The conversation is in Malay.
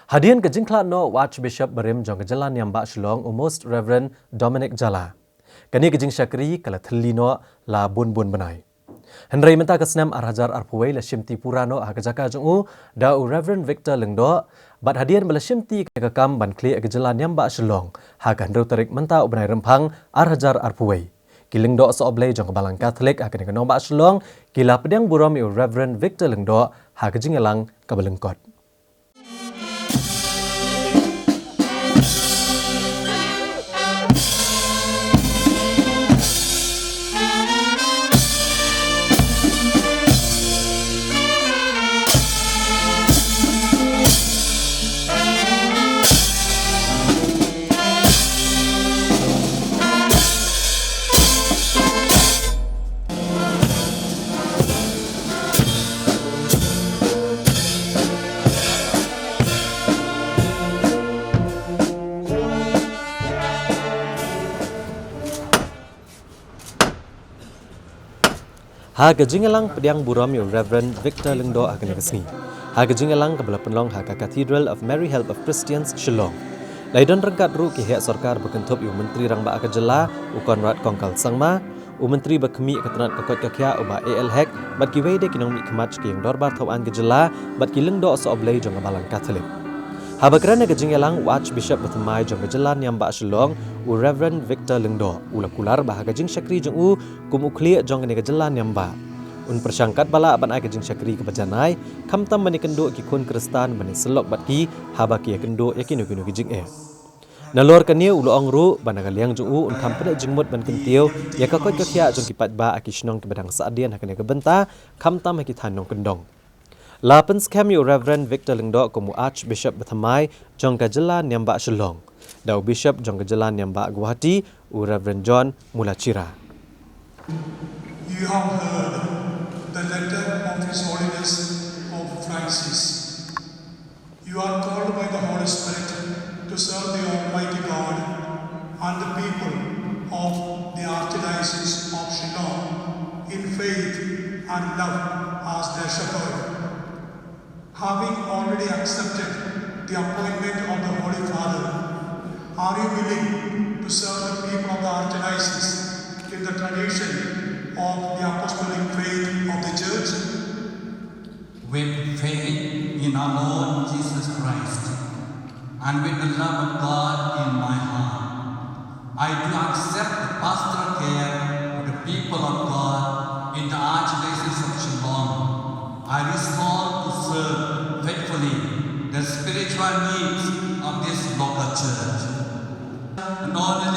Hadian ke jingkla no Archbishop Barim jong ke jalan yang bak Shillong Most Reverend Dominic Jala. Kani ke jing syakri kala thli no la bun benai. Henry menta ke senam arhajar arpuai la shimti purano ha ke jaka jong da Reverend Victor Lengdo bat hadian bala shimti ke kam ban kli ke jalan yang bak Shillong ha kan ru tarik menta benai rempang arhajar arpuai. Kiling do so oblay jong ke balang Katolik ha ke no bak Shillong kila pedang buram Reverend Victor Lengdo ha ke jingelang ke belengkot. Ha gejingelang pediang buram Reverend Victor Lengdo akan kesini. Ha gejingelang kebala penlong ha Cathedral of Mary Help of Christians Shillong. Laidon rengkat ru ki hek sarkar berkentup menteri rang ba akajela Konrad Kongkal Sangma, menteri berkemi ketenat kokot kakya uba AL Hek bat ki wede kinong mi kemat ki yang dorbar tawan gejela bat ki Lengdo so oblay jong balang Katolik. Ha bakrana gejingelang Archbishop bertemai jong gejelan yang ba Shillong Reverend Victor Lengdo ula kular bah gejing syakri jong kumukli jong ne gejelan yang ba persangkat bala ban ai gejing syakri ke bajanai kamtam mani kendo ki kun Kristan mani selok bat ki habaki kendo yakinu kinu gejing nalor kania ulo ongru banaga liang jong kampada jingmut ban kentiu ya kakot kakya jong kipat ba akishnong ke badang saadian hakane ke benta kamtam ki thanong kendong Lapan skam Reverend Victor Lengdo komu Archbishop bertemai jong kejelan yang bak Shillong. Dau Bishop jong kejelan yang bak Guwahati Reverend John Mulachira. You have heard the letter of His Holiness Pope Francis. You are called by the Holy Spirit to serve the Almighty God and the people of the Archdiocese of Shillong in faith and love as their shepherd. Having already accepted the appointment of the Holy Father, are you willing to serve the people of the Archdiocese in the tradition of the apostolic faith of the Church? With faith in our Lord Jesus Christ and with the love of God in my heart, I do accept the pastoral care of the people of God in the Archdiocese of Shillong. I resolve to serve faithfully the spiritual needs of this local church. And all the